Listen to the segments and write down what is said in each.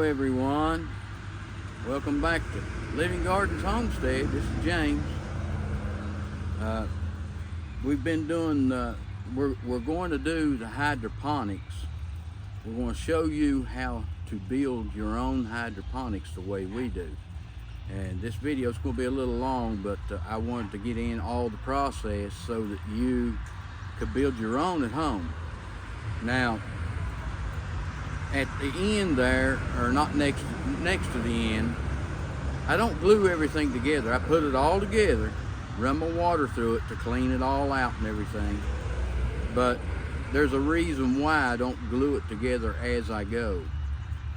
everyone, welcome back to Living Gardens Homestead. This is James. We've been doing we're going to do the hydroponics. We're going to show you how to build your own hydroponics the way we do, and this video is going to be a little long, but I wanted to get in all the process so that you could build your own at home. Now at the end there, or not next to the end, I don't glue everything together. I put it all together, run my water through it to clean it all out and everything. But there's a reason why I don't glue it together as I go,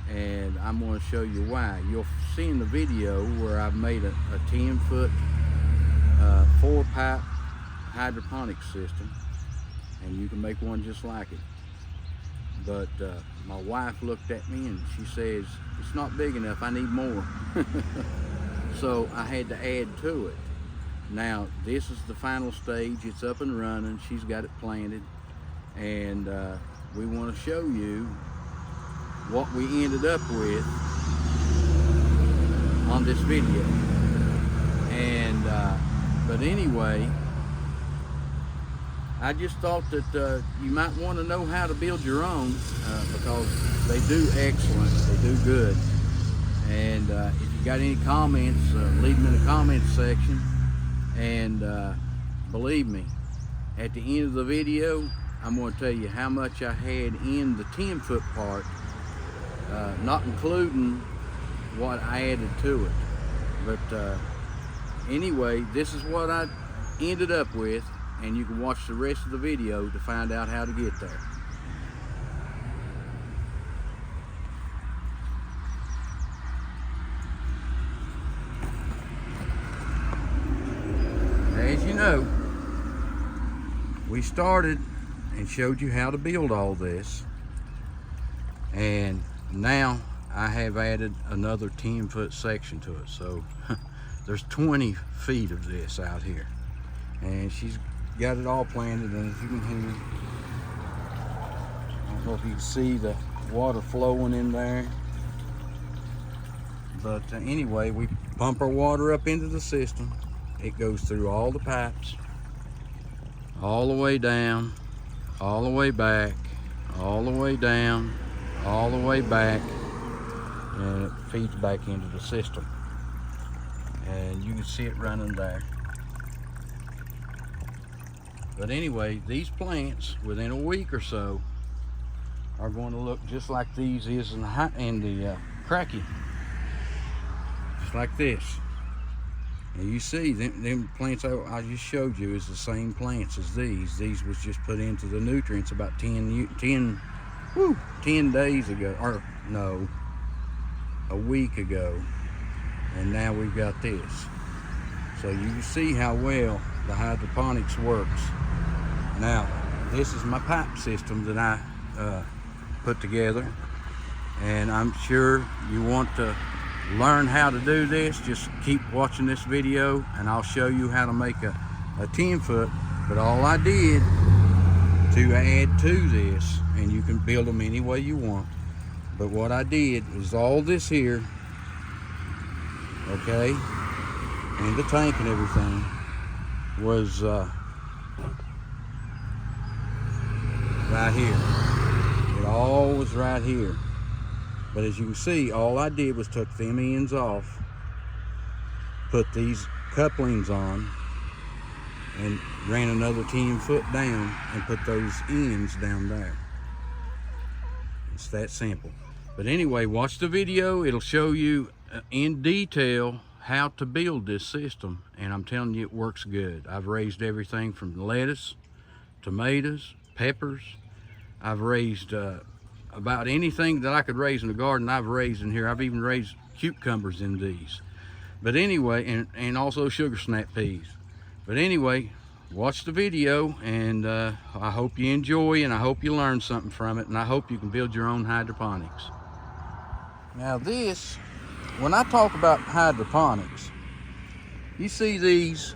and I'm going to show you why. You'll see in the video where I've made a 10-foot 4-pipe hydroponics system, and you can make one just like it. But my wife looked at me and she says, it's not big enough, I need more. So I had to add to it. Now this is the final stage. It's up and running. She's got it planted, and we want to show you what we ended up with on this video. And but anyway, I just thought that you might want to know how to build your own, because they do excellent, they do good. And if you got any comments, leave them in the comments section. And believe me, at the end of the video, I'm going to tell you how much I had in the 10-foot part, not including what I added to it. But anyway, this is what I ended up with, and you can watch the rest of the video to find out how to get there. As you know, we started and showed you how to build all this, and now I have added another 10-foot section to it. So there's 20 feet of this out here, and she's got it all planted. And as you can hear, I don't know if you can see the water flowing in there, but anyway, we pump our water up into the system. It goes through all the pipes, all the way down, all the way back, all the way down, all the way back, and it feeds back into the system. And you can see it running there. But anyway, these plants within a week or so are going to look just like these is in the cracky, just like this. And you see them plants I just showed you is the same plants as these. These was just put into the nutrients about 10 days ago, or no, a week ago, and now we've got this. So you can see how well the hydroponics works. Now this is my pipe system that I put together, and I'm sure you want to learn how to do this. Just keep watching this video and I'll show you how to make a 10-foot. But all I did to add to this, and you can build them any way you want, but what I did is all this here, okay, and the tank and everything was right here. It all was right here. But as you can see, all I did was took them ends off, put these couplings on, and ran another 10-foot down and put those ends down there. It's that simple. But anyway, watch the video. It'll show you in detail how to build this system, and I'm telling you, it works good. I've raised everything from lettuce, tomatoes, peppers. I've raised about anything that I could raise in the garden. I've raised in here. I've even raised cucumbers in these. But anyway, and also sugar snap peas. But anyway, watch the video, and I hope you enjoy, and I hope you learn something from it, and I hope you can build your own hydroponics. Now this, when I talk about hydroponics, you see these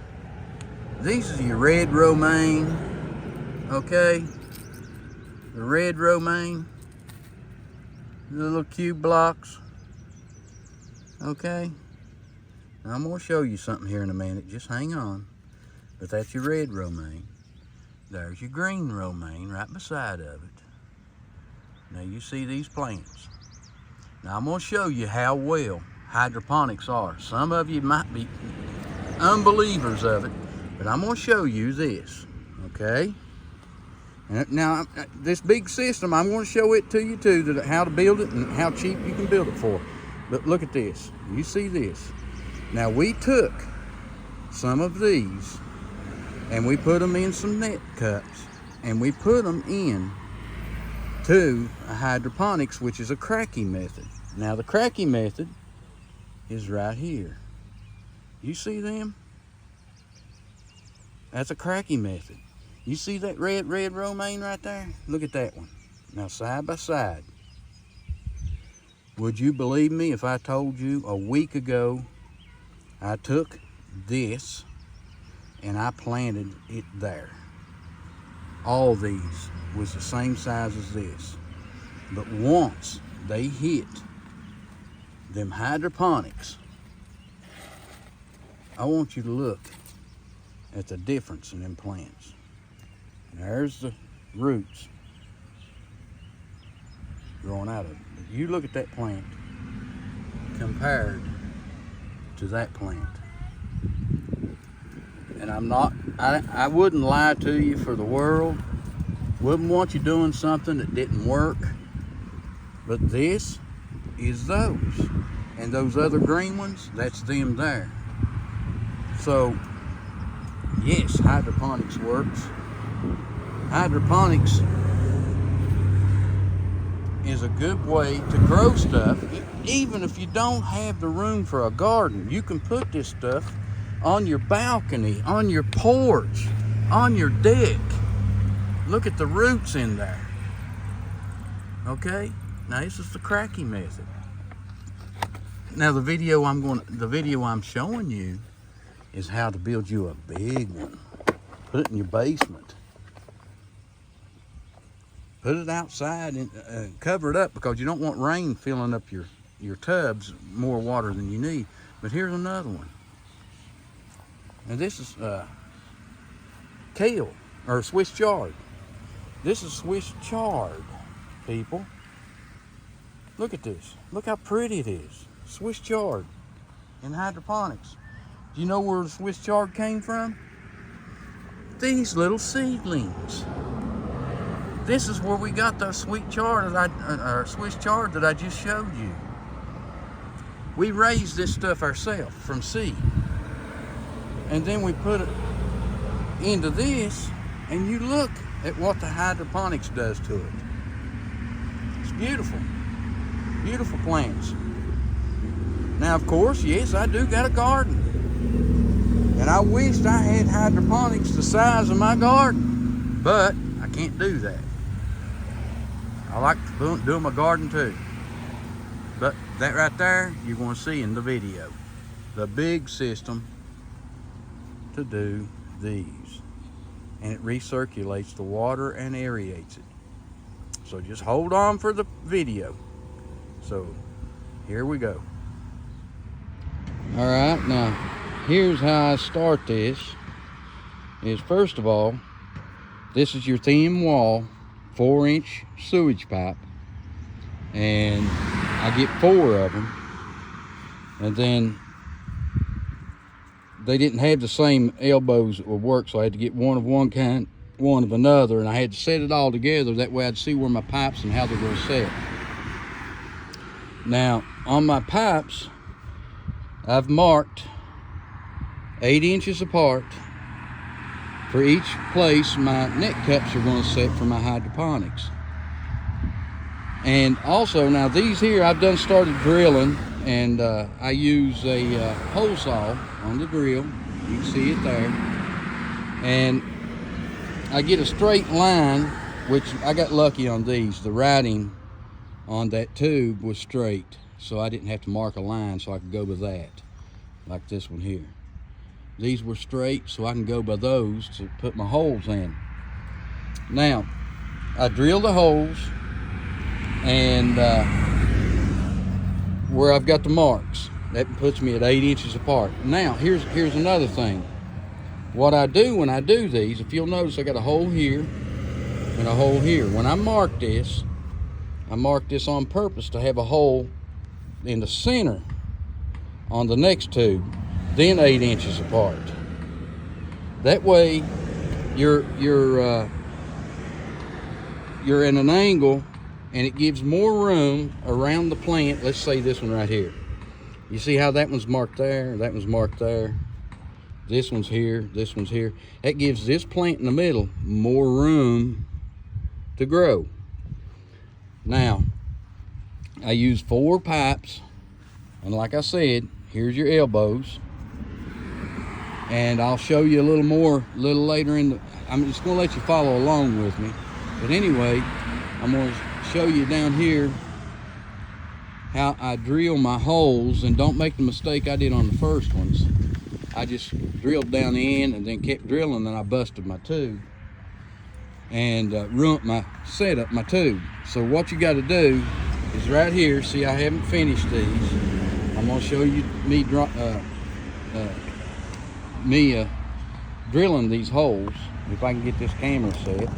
are your red romaine, okay? The red romaine, the little cube blocks. Okay? Now I'm going to show you something here in a minute. Just hang on. But that's your red romaine. There's your green romaine right beside of it. Now you see these plants. Now I'm going to show you how well hydroponics are. Some of you might be unbelievers of it, but I'm going to show you this, okay? And now, this big system, I'm going to show it to you too, that how to build it and how cheap you can build it for. But look at this. You see this. Now we took some of these and we put them in some net cups and we put them in to a hydroponics, which is a cracking method. Now the cracking method is right here. You see them? That's a cracking method. You see that red romaine right there? Look at that one. Now side by side. Would you believe me if I told you a week ago I took this and I planted it there? All these was the same size as this. But once they hit them hydroponics, I want you to look at the difference in them plants. There's the roots growing out of it. You look at that plant compared to that plant. And I wouldn't lie to you for the world. Wouldn't want you doing something that didn't work. But this is those. And those other green ones, that's them there. So, yes, hydroponics works. Hydroponics is a good way to grow stuff. Even if you don't have the room for a garden, you can put this stuff on your balcony, on your porch, on your deck. Look at the roots in there. Okay? Now this is the cracking method. Now the video I'm showing you is how to build you a big one. Put it in your basement. Put it outside and cover it up, because you don't want rain filling up your tubs, more water than you need. But here's another one. Now this is kale, or Swiss chard. This is Swiss chard, people. Look at this. Look how pretty it is. Swiss chard in hydroponics. Do you know where the Swiss chard came from? These little seedlings. This is where we got the Swiss chard that I just showed you. We raised this stuff ourselves from seed. And then we put it into this, and you look at what the hydroponics does to it. It's beautiful. Beautiful plants. Now, of course, yes, I do got a garden. And I wished I had hydroponics the size of my garden, but I can't do that. I like to do my garden too. But that right there, you're going to see in the video. The big system to do these. And it recirculates the water and aerates it. So just hold on for the video. So here we go. All right, now here's how I start this. Is first of all, this is your thin wall 4-inch sewage pipe, and I get 4 of them. And then they didn't have the same elbows that would work, so I had to get one of one kind, one of another, and I had to set it all together. That way I'd see where my pipes and how they're going to set. Now on my pipes, I've marked 8 inches apart for each place my net cups are going to set for my hydroponics. And also, now these here I've done started drilling, and I use a hole saw on the drill. You can see it there. And I get a straight line, which I got lucky on these. The writing on that tube was straight, so I didn't have to mark a line, so I could go with that, like this one here. These were straight, so I can go by those to put my holes in. Now, I drill the holes, and where I've got the marks. That puts me at 8 inches apart. Now, here's another thing. What I do when I do these, if you'll notice, I got a hole here and a hole here. When I mark this on purpose to have a hole in the center on the next tube, then 8 inches apart. That way, you're in an angle, and it gives more room around the plant. Let's say this one right here. You see how that one's marked there, that one's marked there. This one's here, this one's here. That gives this plant in the middle more room to grow. Now, I use 4 pipes, and like I said, here's your elbows. And I'll show you a little later in the, I'm just gonna let you follow along with me. But anyway, I'm gonna show you down here how I drill my holes, and don't make the mistake I did on the first ones. I just drilled down the end and then kept drilling, and I busted my tube and ruined my setup, my tube. So what you got to do is right here, see I haven't finished these. I'm going to show you me drilling these holes, if I can get this camera set.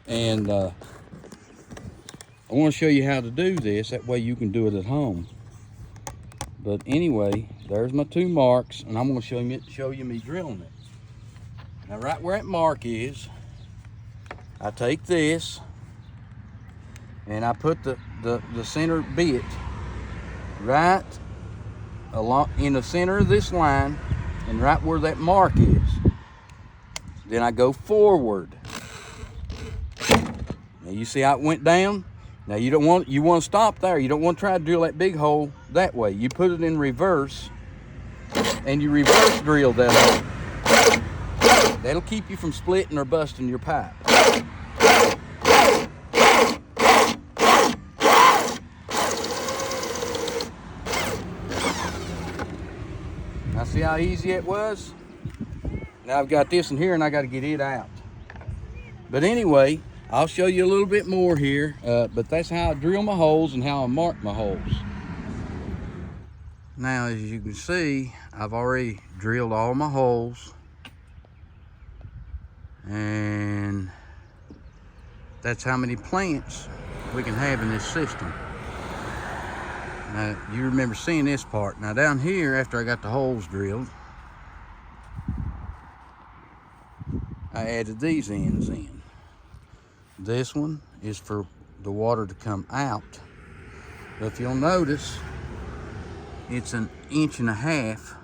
And I want to show you how to do this, that way you can do it at home. But anyway, there's my 2 marks, and I'm going to show you me drilling it. Now right where that mark is, I take this and I put the center bit right along in the center of this line, and right where that mark is. Then I go forward. Now you see how it went down? Now you want to stop there. You don't want to try to drill that big hole that way. You put it in reverse, and you reverse drill that hole. That'll keep you from splitting or busting your pipe. Now see how easy it was? Now I've got this in here, and I got to get it out. But anyway, I'll show you a little bit more here, but that's how I drill my holes and how I mark my holes. Now, as you can see, I've already drilled all my holes, and that's how many plants we can have in this system. Now, you remember seeing this part. Now down here, after I got the holes drilled, I added these ends in. This one is for the water to come out. But if you'll notice, it's 1.5 inches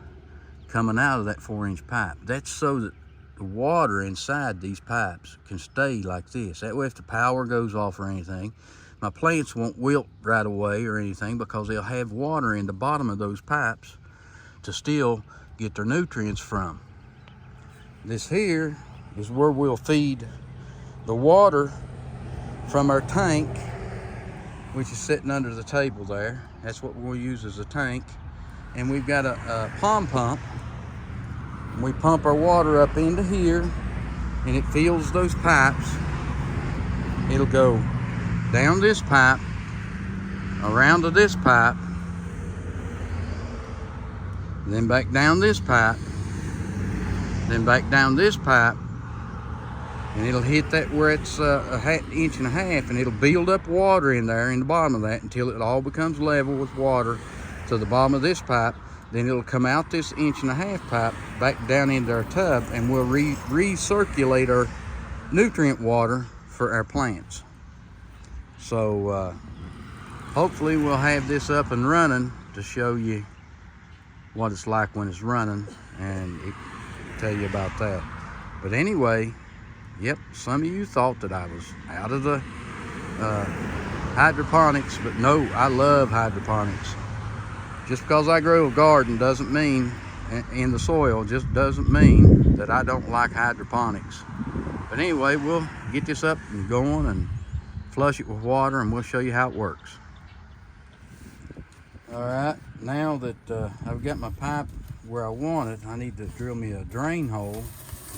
coming out of that 4-inch pipe. That's so that the water inside these pipes can stay like this. That way, if the power goes off or anything, my plants won't wilt right away or anything, because they'll have water in the bottom of those pipes to still get their nutrients from. This here is where we'll feed the water from our tank, which is sitting under the table there. That's what we'll use as a tank. And we've got a palm pump. We pump our water up into here, and it fills those pipes. It'll go down this pipe, around to this pipe, then back down this pipe, then back down this pipe, and it'll hit that where it's 1.5 inches, and it'll build up water in there in the bottom of that until it all becomes level with water to the bottom of this pipe. Then it'll come out this 1.5 inch pipe back down into our tub, and we'll recirculate our nutrient water for our plants. So hopefully we'll have this up and running to show you what it's like when it's running, and tell you about that. But anyway, yep, some of you thought that I was out of the hydroponics, but no, I love hydroponics. Just because I grow a garden doesn't mean, in the soil, just doesn't mean that I don't like hydroponics. But anyway, we'll get this up and going and flush it with water, and we'll show you how it works. All right, now that I've got my pipe where I want it, I need to drill me a drain hole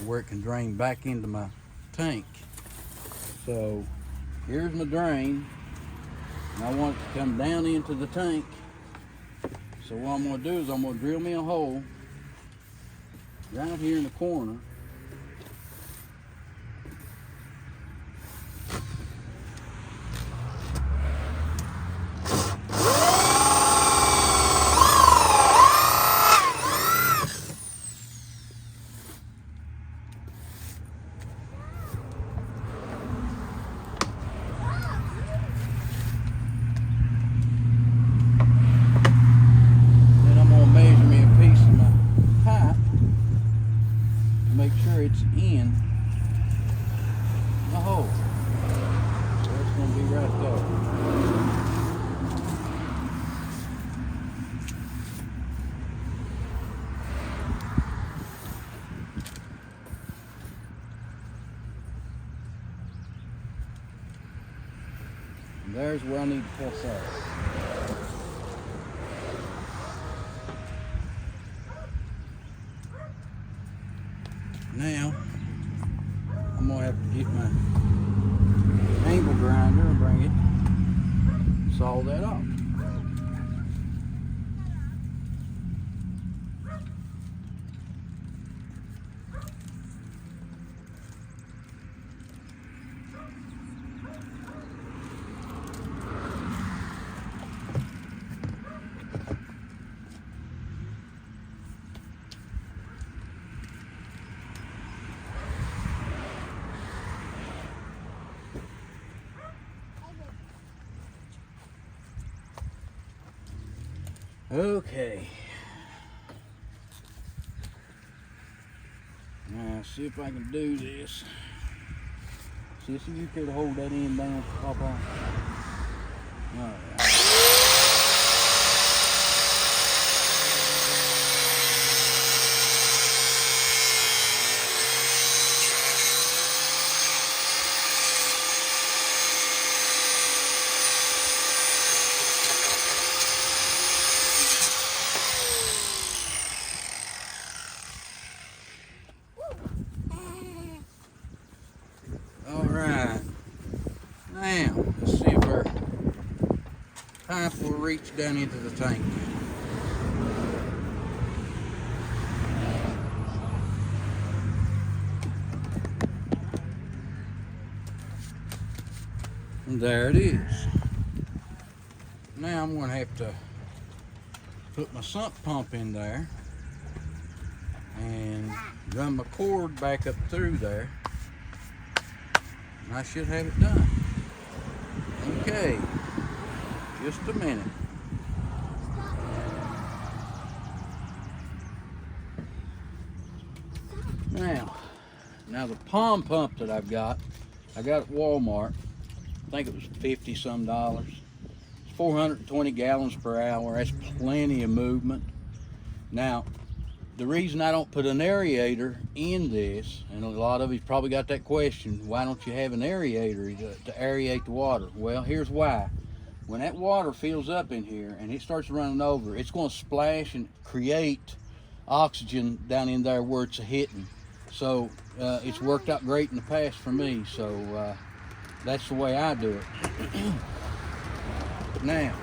where it can drain back into my tank. So here's my drain, And I want it to come down into the tank. So what I'm going to do is I'm going to drill me a hole right here in the corner. Make sure it's in the hole. So it's going to be right there. And there's where I need to cut that. Now, I'm going to have to get my angle grinder and bring it, saw that off. Okay. Now, see if I can do this. See if you could hold that end down, pop on. All right. Alright, now let's see if our pipe will reach down into the tank. And there it is. Now I'm going to have to put my sump pump in there and run my cord back up through there. I should have it done. Okay, just a minute. Now the palm pump that I got at Walmart. I think it was $50 some. It's 420 gallons per hour. That's plenty of movement. Now, the reason I don't put an aerator in this, and a lot of you probably got that question, why don't you have an aerator to aerate the water? Well, here's why. When that water fills up in here and it starts running over, it's going to splash and create oxygen down in there where it's hitting. So it's worked out great in the past for me, so that's the way I do it. Now,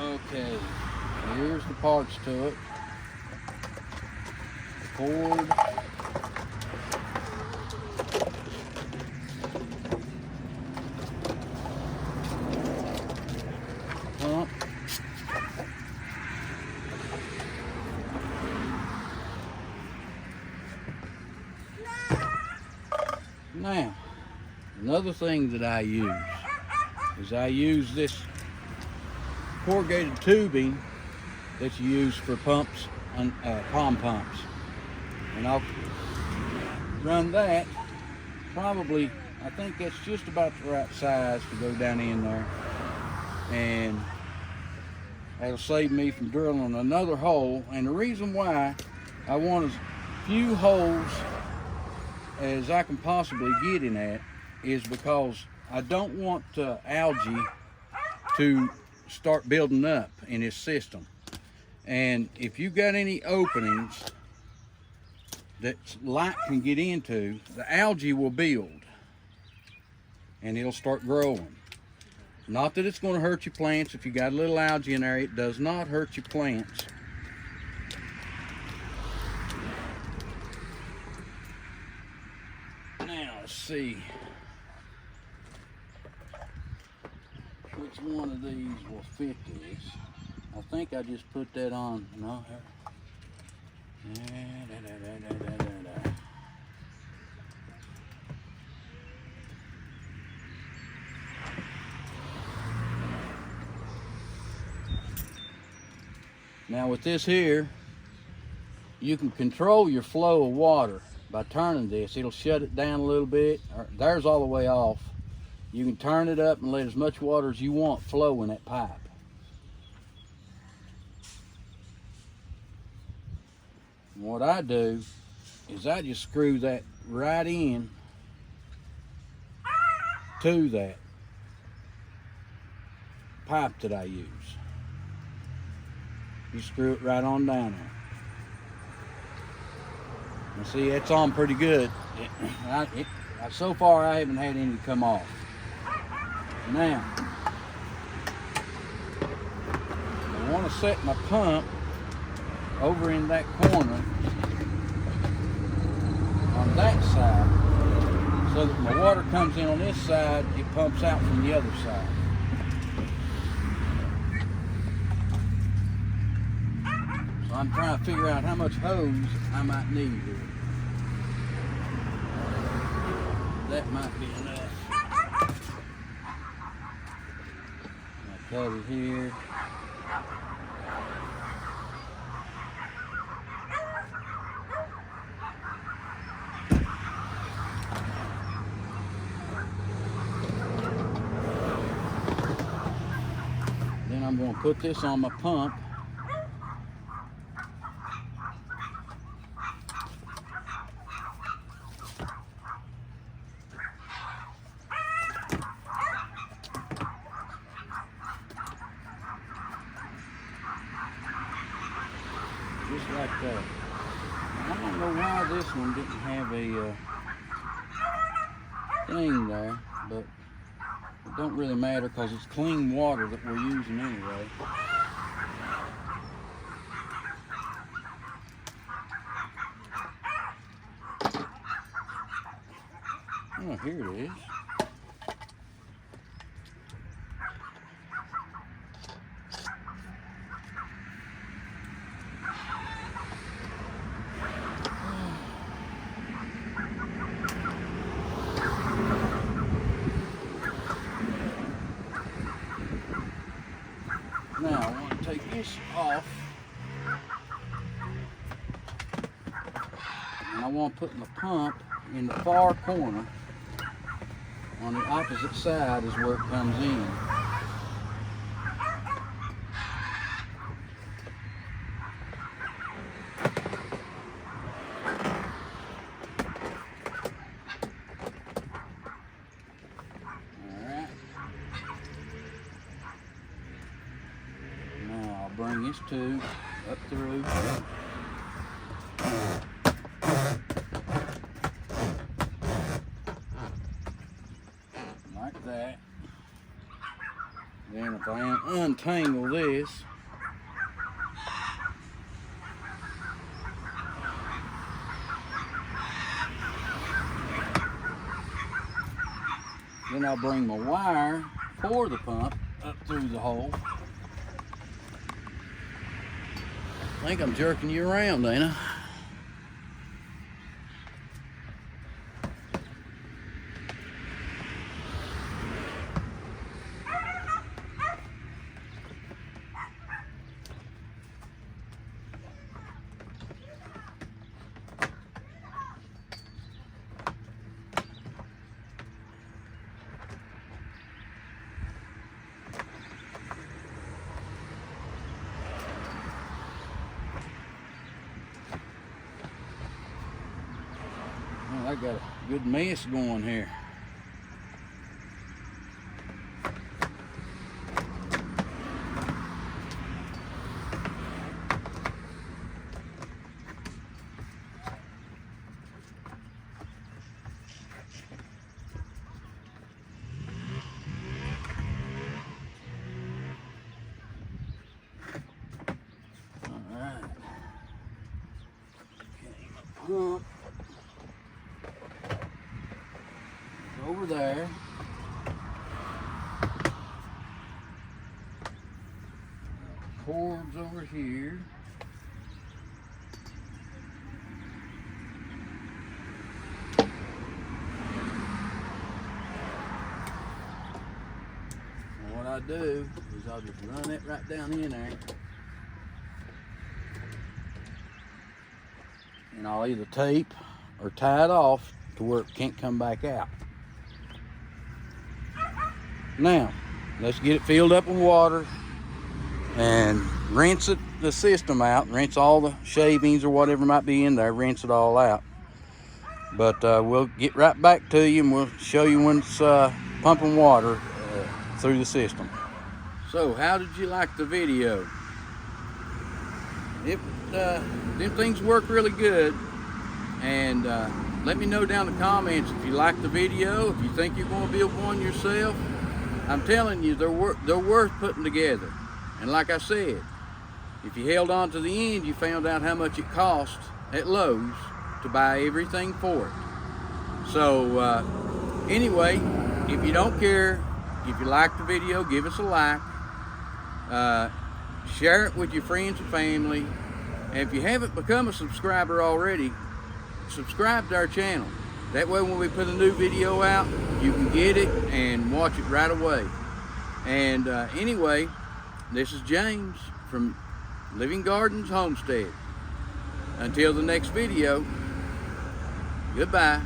okay, here's the parts to it. Cord. Pump. Now, another thing that I use is this corrugated tubing that you use for pumps, palm pumps, and I'll run that probably, I think that's just about the right size to go down in there, and That'll save me from drilling another hole. And the reason why I want as few holes as I can possibly get in at is because I don't want algae to start building up in this system. And if you've got any openings that light can get into, the algae will build and it'll start growing. Not that it's going to hurt your plants. If you got a little algae in there, it does not hurt your plants. Now let's see which one of these will fit this. I think I just put that on. No. Now with this here, you can control your flow of water by turning this. It'll shut it down a little bit. There's all the way off. You can turn it up and let as much water as you want flow in that pipe. And what I do is I just screw that right in to that pipe that I use. You screw it right on down there. And see, it's on pretty good. So far, I haven't had any come off. Now, I want to set my pump over in that corner on that side, so that when the water comes in on this side, it pumps out from the other side. So I'm trying to figure out how much hose I might need here. That might be enough. I cut it here. Then I'm going to put this on my pump. Just like that. I don't know why this one didn't have a thing there, but it don't really matter because it's clean water that we're using anyway. Oh, here it is. Now I want to take this off, and I want to put my pump in the far corner on the opposite side is where it comes in. Bring this tube up through. Like that. Then if I untangle this, then I'll bring my wire for the pump up through the hole. I think I'm jerking you around, ain't I? got a good mess going here. Pump over there. Cords over here. And what I do is I'll just run it right down in there. And I'll either tape or tie it off to where it can't come back out. Now, let's get it filled up with water and rinse the system out. Rinse all the shavings or whatever might be in there. Rinse it all out. But we'll get right back to you and we'll show you when it's pumping water through the system. So, how did you like the video? Them things work really good, and let me know down in the comments if you like the video, if you think you're going to build one yourself. I'm telling you, they're worth putting together. And like I said, if you held on to the end, you found out how much it cost at Lowe's to buy everything for it. So anyway, if you don't care, if you like the video, give us a like. Share it with your friends and family. And if you haven't become a subscriber already, subscribe to our channel. That way when we put a new video out, you can get it and watch it right away. And anyway, this is James from Living Gardens Homestead. Until the next video, goodbye.